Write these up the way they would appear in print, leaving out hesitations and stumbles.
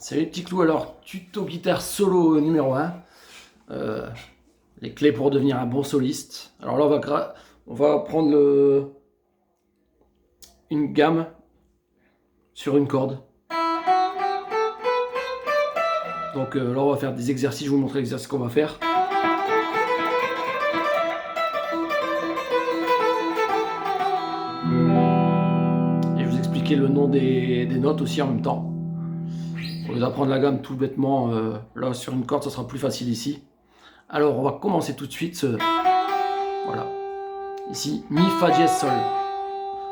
Salut les petits clous, alors tuto guitare solo numéro 1. Les clés pour devenir un bon soliste. Alors là on va prendre une gamme sur une corde. Donc là on va faire des exercices, je vais vous montrer l'exercice qu'on va faire. Et je vais vous expliquer le nom des notes aussi en même temps. Au lieu d'apprendre la gamme tout bêtement, là sur une corde ça sera plus facile ici. Alors on va commencer tout de suite. Voilà. Ici, Mi, Fa, dièse, Sol.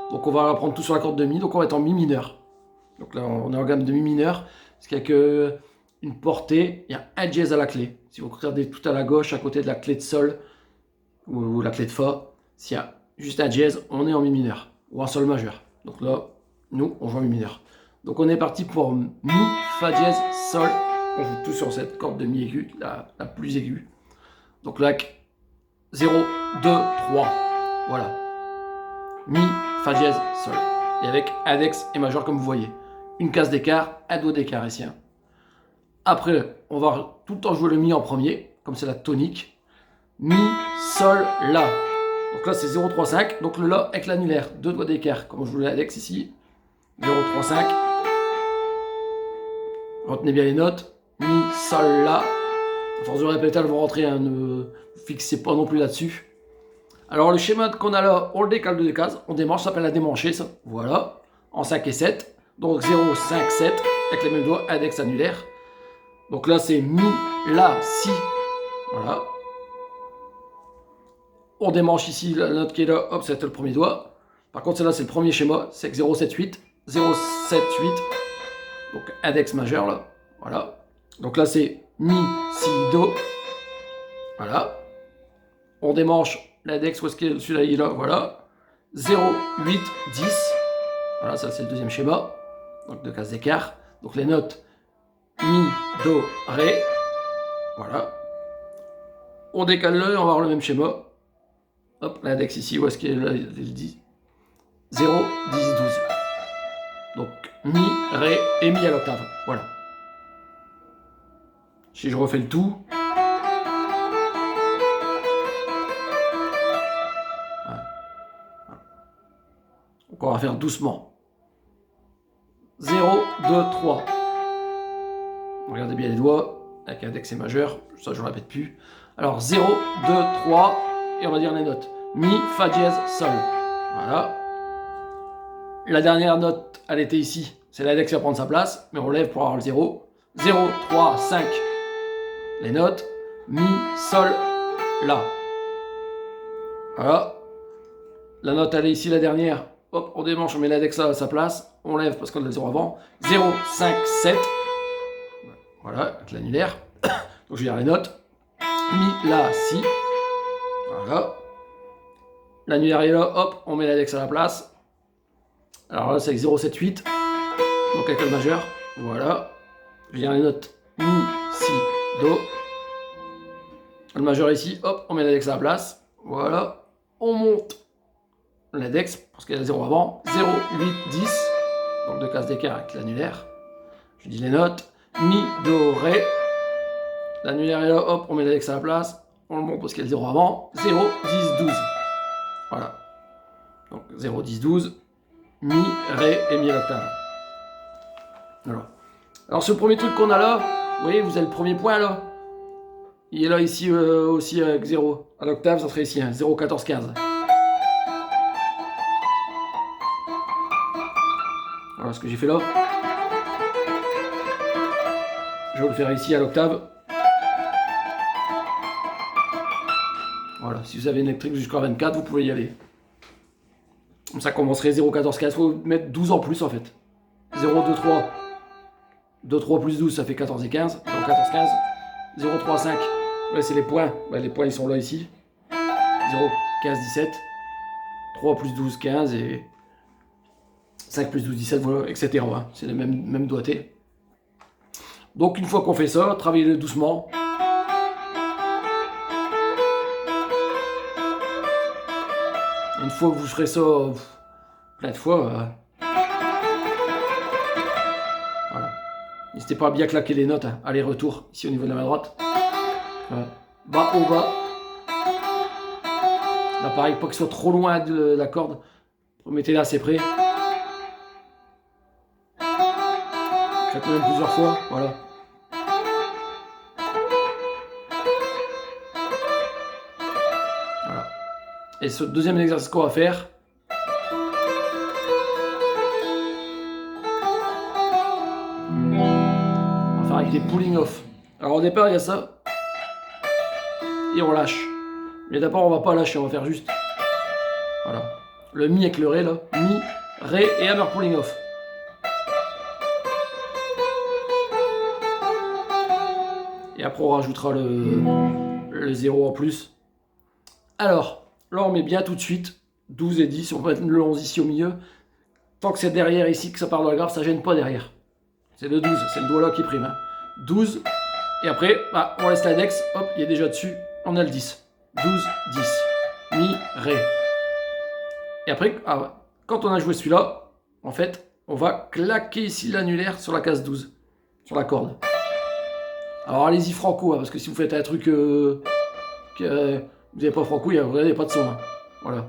Donc on va apprendre tout sur la corde de Mi, donc on va être en Mi mineur. Donc là on est en gamme de Mi mineur, parce qu'il n'y a qu'une portée, il y a un dièse à la clé. Si vous regardez tout à la gauche, à côté de la clé de Sol, ou la clé de Fa, s'il y a juste un dièse, on est en Mi mineur, ou en Sol majeur. Donc là, nous, on joue en Mi mineur. Donc on est parti pour Mi, Fa dièse, Sol. On joue tout sur cette corde de Mi aiguë, la plus aiguë. Donc là, 0, 2, 3. Voilà. Mi, Fa dièse, Sol. Et avec index et majeur comme vous voyez. Une case d'écart, un doigt d'écart ici. Après, on va tout le temps jouer le Mi en premier, comme c'est la tonique. Mi, Sol, La. Donc là c'est 0, 3, 5. Donc le La avec l'annulaire, deux doigts d'écart, comme je vous l'index ici. 0, 3, 5. Retenez bien les notes. Mi, Sol, La. À force de répéter, elles vont rentrer, hein, ne vous fixez pas non plus là-dessus. Alors le schéma qu'on a là, on le décale de 2 cases, on démanche, ça s'appelle la démanchée, ça. Voilà, en 5 et 7. Donc 0, 5, 7, avec les mêmes doigts, index annulaire. Donc là c'est Mi, La, Si. Voilà. On démanche ici la note qui est là, hop, c'est le premier doigt. Par contre celle-là c'est le premier schéma, c'est que 0, 7, 8. 0, 7, 8. Donc index majeur là, voilà. Donc là c'est Mi, Si, Do. Voilà. On démanche l'index, où est-ce que celui-là il est là, voilà. 0, 8, 10. Voilà, ça c'est le deuxième schéma. Donc 2 cases d'écart. Donc les notes Mi, Do, Ré. Voilà. On décale le, on va avoir le même schéma. Hop, l'index ici, où est-ce qu'il est là, il dit 0, 10, 12. Donc Mi, Ré et Mi à l'octave. Voilà. Si je refais le tout. Donc on va faire doucement. 0, 2, 3. Regardez bien les doigts, avec index et majeur, ça je ne répète plus. Alors 0, 2, 3, et on va dire les notes. Mi, Fa dièse, Sol. Voilà. La dernière note, elle était ici. C'est l'index qui va prendre sa place, mais on lève pour avoir le 0. 0, 3, 5. Les notes. Mi, Sol, La. Voilà. La note, elle est ici, la dernière. Hop, on démanche, on met l'index à sa place. On lève parce qu'on a le 0 avant. 0, 5, 7. Voilà, avec l'annulaire. Donc je vais dire les notes. Mi, La, Si. Voilà. L'annulaire est là, hop, on met l'index à la place. Alors là, c'est avec 0, 7, 8. Donc avec le majeur. Voilà. Je vais dire les notes. Mi, Si, Do. Le majeur ici, hop, on met l'index à la place. Voilà. On monte l'index, parce qu'il y a 0 avant. 0, 8, 10. Donc 2 cases d'écart avec l'annulaire. Je dis les notes. Mi, Do, Ré. L'annulaire est là, hop, on met l'index à la place. On le monte parce qu'il y a le 0 avant. 0, 10, 12. Voilà. Donc 0, 10, 12. Mi, Ré et Mi à l'octave. Voilà. Alors ce premier truc qu'on a là, vous voyez, vous avez le premier point là. Il est là ici aussi avec 0. À l'octave, ça serait ici, hein, 0, 14, 15. Voilà ce que j'ai fait là. Je vais le faire ici à l'octave. Voilà, si vous avez une électrique jusqu'à 24, vous pouvez y aller. Comme ça commencerait 0, 14, 15. Il faut mettre 12 en plus en fait. 0, 2, 3. 2, 3 plus 12, ça fait 14 et 15. 0, 14, 15. 0, 3, 5. Ouais, c'est les points. Ouais, les points, ils sont là ici. 0, 15, 17. 3 plus 12, 15. Et 5 plus 12, 17, voilà, etc. Hein. C'est le même doigté. Donc, une fois qu'on fait ça, travaillez-le doucement. Une fois que vous ferez ça plein de fois, voilà. N'hésitez pas à bien claquer les notes, hein. Aller-retour, ici au niveau de la main droite. Voilà. Bas, haut, bas. Là pareil, pas qu'il soit trop loin de la corde. Mettez-les assez près. Faites-le même plusieurs fois, voilà. Voilà. Et ce deuxième exercice qu'on va faire, on va faire avec des pulling off. Alors au départ, il y a ça. Et on lâche. Mais d'abord, on va pas lâcher, on va faire juste. Voilà. Le mi avec le ré là. Mi, ré et hammer pulling off. Et après, on rajoutera le 0 en plus. Alors, là, on met bien tout de suite 12 et 10. On va mettre le 11 ici au milieu. Tant que c'est derrière ici, que ça part dans la grave, ça gêne pas derrière. C'est le 12, c'est le doigt là qui prime. Hein. 12. Et après, bah, on laisse l'index. Hop, il est déjà dessus. On a le 10. 12, 10. Mi, ré. Et après, quand on a joué celui-là, en fait, on va claquer ici l'annulaire sur la case 12. Sur la corde. Alors allez-y franco, hein, parce que si vous faites un truc que vous n'avez pas franco, vous n'avez pas de son. Hein. Voilà.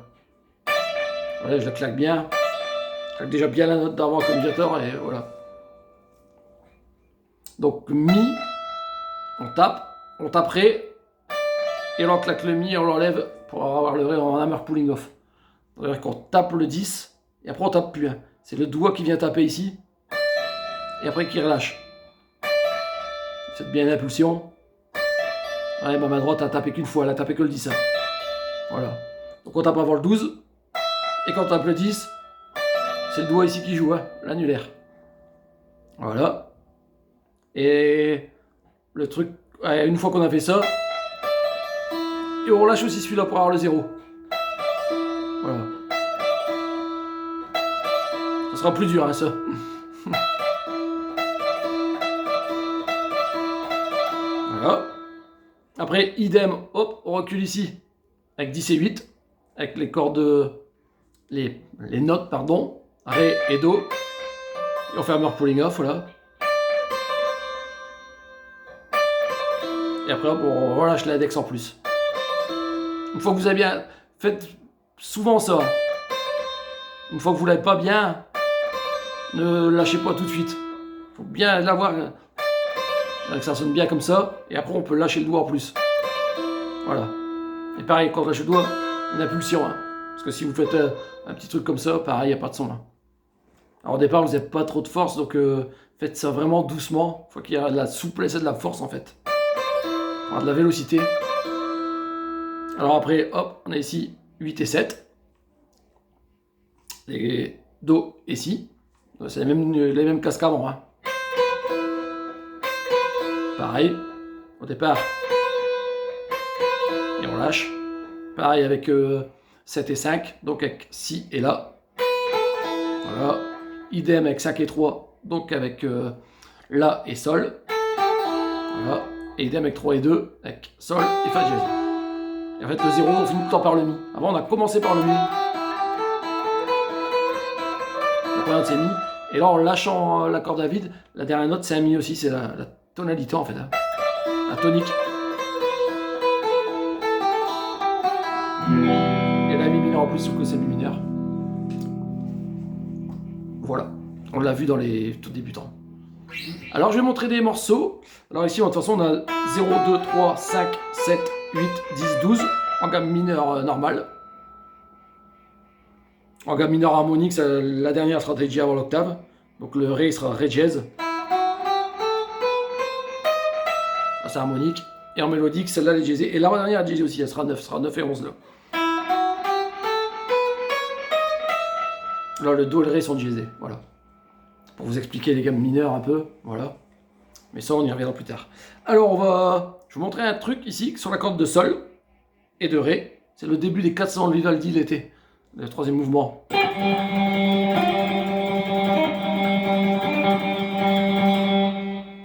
Voilà, je la claque bien. Je claque déjà bien la note d'avant comme communicateur et voilà. Donc mi, on tape ré, et là on claque le mi, on l'enlève pour avoir le ré en hammer pulling off. C'est-à-dire qu'on tape le 10 et après on tape plus. Hein. C'est le doigt qui vient taper ici et après qui relâche. Faites bien l'impulsion. Ouais, ma main droite a tapé qu'une fois, elle a tapé que le 10. Hein. Voilà. Donc on tape avant le 12. Et quand on tape le 10, c'est le doigt ici qui joue, hein, l'annulaire. Voilà. Et le truc, ouais, une fois qu'on a fait ça, et on relâche aussi celui-là pour avoir le 0. Voilà. Ça sera plus dur, hein, ça. Voilà. Après, idem, hop, on recule ici avec 10 et 8, avec les cordes, les notes, pardon, ré et do. Et on fait hammer pulling off, voilà. Et après, hop, on relâche l'index en plus. Une fois que vous avez bien, faites souvent ça. Une fois que vous l'avez pas bien, ne lâchez pas tout de suite. Il faut bien l'avoir. Que ça sonne bien comme ça, et après on peut lâcher le doigt en plus. Voilà. Et pareil, quand on lâche le doigt, une impulsion. Hein. Parce que si vous faites un petit truc comme ça, pareil, il n'y a pas de son. Hein. Alors au départ, vous n'avez pas trop de force, donc faites ça vraiment doucement. Il faut qu'il y ait de la souplesse et de la force en fait. Enfin, de la vélocité. Alors après, hop, on a ici 8 et 7. Les do et si. C'est les mêmes cases qu'avant. Hein. Pareil, au départ, et on lâche. Pareil avec 7 et 5, donc avec si et la. Voilà. Idem avec 5 et 3, donc avec la et sol. Voilà. Et idem avec 3 et 2, avec sol et fa dièse. Et en fait, le 0, on finit tout le temps par le mi. Avant, on a commencé par le mi. La première note, c'est mi. Et là, en lâchant la corde à vide, la dernière note, c'est un mi aussi, c'est la tonalité en fait, hein. La tonique. Et la mi mineur en plus, sauf que c'est mi mineur. Voilà, on l'a vu dans les tout débutants. Alors je vais montrer des morceaux. Alors ici, de toute façon, on a 0, 2, 3, 5, 7, 8, 10, 12 en gamme mineure normale. En gamme mineure harmonique, la dernière sera Ré avant l'octave. Donc le Ré sera Ré dièse. C'est harmonique. Et en mélodique, celle-là, elle est diésée. Et la dernière est diésée aussi, elle sera 9 et 11 là. Là, le Do et le Ré sont diésés, voilà. Pour vous expliquer les gammes mineures un peu, voilà. Mais ça, on y reviendra plus tard. Alors, je vais vous montrer un truc ici, sur la corde de Sol et de Ré. C'est le début des 400 de Vivaldi l'été, le troisième mouvement.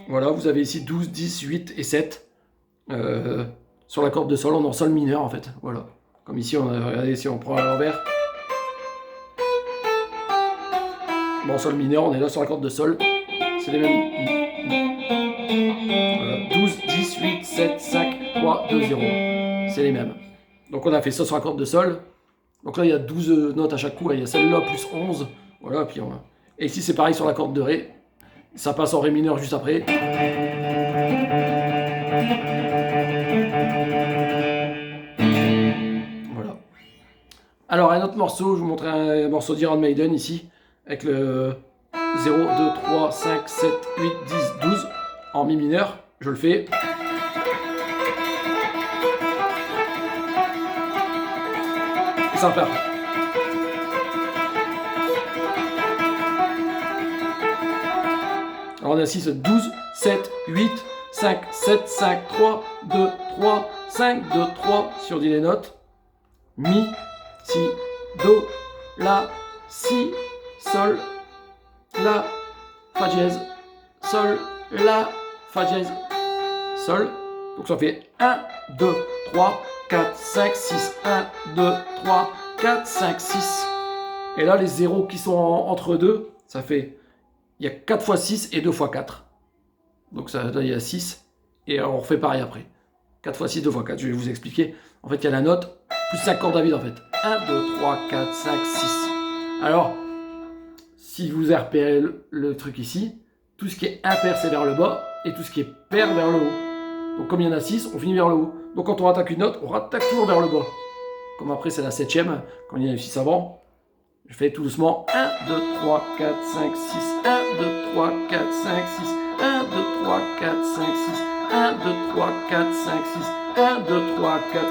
Voilà, vous avez ici 12, 10, 8 et 7. Sur la corde de Sol, on est en Sol mineur en fait. Voilà. Comme ici, regardez si on prend à l'envers. Bon, en Sol mineur, on est là sur la corde de Sol. C'est les mêmes 2, 0. C'est les mêmes. Donc on a fait ça sur la corde de sol. Donc là il y a 12 notes à chaque coup. Il y a celle-là plus 11. Voilà, puis on... Et ici c'est pareil sur la corde de Ré. Ça passe en Ré mineur juste après. Voilà. Alors un autre morceau, je vous montre un morceau d'Iron Maiden ici. Avec le 0, 2, 3, 5, 7, 8, 10, 12 en Mi mineur. Je le fais. Et ça repart. Alors on a 6, 12, 7, 8, 5, 7, 5, 3, 2, 3, 5, 2, 3, si on dit les notes. Mi, Si, Do, La, Si, Sol, La, Fa dièse, Sol, La, Fa dièse, Sol. Donc ça fait 1, 2, 3, 4, 5, 6, 1, 2, 3, 4, 5, 6. Et là les zéros qui sont entre deux, ça fait, il y a 4 fois 6 et 2 fois 4. Donc ça, là il y a 6, et on refait pareil après. 4 fois 6, 2 fois 4, je vais vous expliquer. En fait il y a la note, plus 5 cordes à vide en fait. 1, 2, 3, 4, 5, 6. Alors, si vous avez repéré le truc ici, tout ce qui est impair c'est vers le bas, et tout ce qui est pair vers le haut. Donc comme il y en a 6, on finit vers le haut. Donc quand on attaque une note, on attaque toujours vers le bas. Comme après c'est la 7ème, quand il y en a 6 avant. Je fais tout doucement. 1, 2, 3, 4, 5, 6. 1, 2, 3, 4, 5, 6. 1, 2, 3, 4, 5, 6. 1, 2, 3, 4, 5, 6. 1, 2, 3, 4.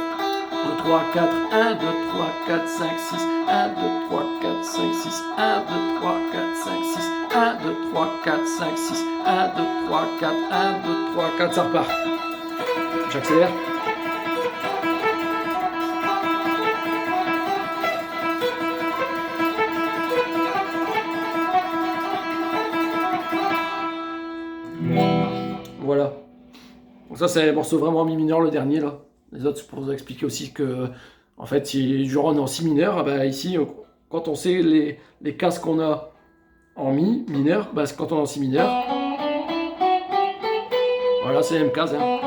2, 3, 4. 1, 2, 3, 4, 5, 6. 1, 2, 3, 4, 5, 6. 1, 2, 3, 4, 5, 6. 1, 2, 3, 4, 5, 6. 1, 2, 3, 4. 1, 2, 3, 4. Ça repart. J'accélère. Voilà. Donc ça c'est un morceau vraiment mi mineur le dernier là. Les autres c'est pour vous expliquer aussi que en fait si du run en si mineur, bah, ici quand on sait les cases qu'on a en mi mineur, bah, c'est quand on est en si mineur. Voilà, c'est les mêmes cases. Hein.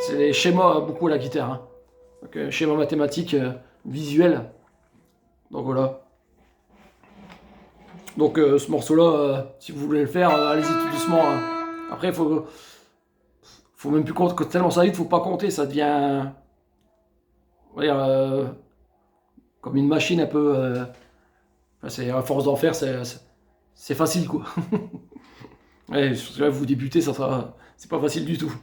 C'est des schémas beaucoup à la guitare. Hein. Donc schéma mathématique visuel. Donc voilà. Donc ce morceau-là, si vous voulez le faire, allez-y tout doucement. Hein. Après, faut même plus compter, tellement ça vite, faut pas compter, ça devient, on va dire, comme une machine un peu. Enfin, c'est à force d'en faire, c'est facile quoi. Ouais, là, vous débutez, c'est pas facile du tout.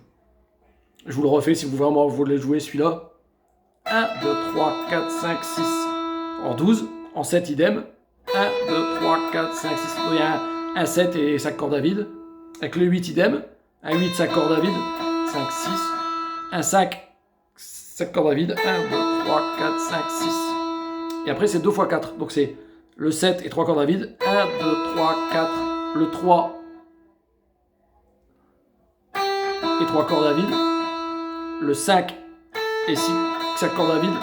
Je vous le refais si vous vraiment voulez jouer celui-là. 1, 2, 3, 4, 5, 6 en 12, en 7 idem. 1, 2, 3, 4, 5, 6. Il y a un 7 et 5 cordes à vide. Avec le 8 idem. Un 8, 5 cordes à vide. 5, 6. Un 5, 5 cordes à vide. 1, 2, 3, 4, 5, 6. Et après, c'est 2 fois 4. Donc, c'est le 7 et 3 cordes à vide. 1, 2, 3, 4. Le 3 et 3 cordes à vide. Le 5 et 6, 5 cordes à vide.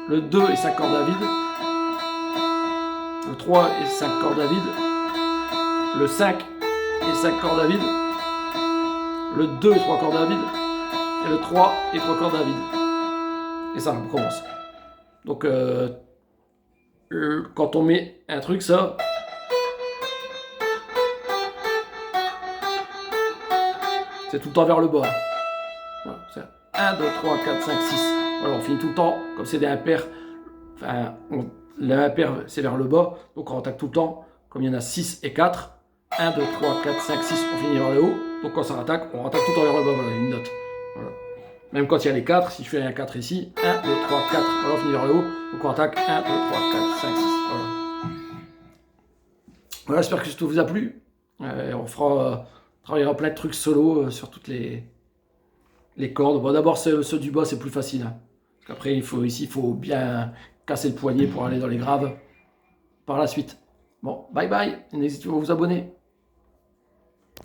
Le 2 et 5 cordes à vide. Le 3 et 5 cordes à vide. Le 5 et 5 cordes à vide. Le 2 et 3 cordes à vide. Et le 3 et 3 cordes à vide. Et ça recommence. Donc quand on met un truc, ça, c'est tout le temps vers le bas. Voilà, 1, 2, 3, 4, 5, 6. Voilà, on finit tout le temps, comme c'est des impairs, enfin, l'impair c'est vers le bas, donc on attaque tout le temps, comme il y en a 6 et 4. 1, 2, 3, 4, 5, 6, on finit vers le haut. Donc quand ça attaque, on attaque tout le temps vers le bas, voilà, une note. Voilà. Même quand il y a les 4, si je fais un 4 ici, 1, 2, 3, 4, voilà, on finit vers le haut. Donc on attaque 1, 2, 3, 4, 5, 6. Voilà. Voilà, j'espère que ça vous a plu. On travaillera plein de trucs solo sur toutes les cordes. Bon, d'abord, ceux du bas, c'est plus facile. Hein. Parce qu'après, il faut bien casser le poignet pour aller dans les graves par la suite. Bon, bye bye. N'hésitez pas à vous abonner.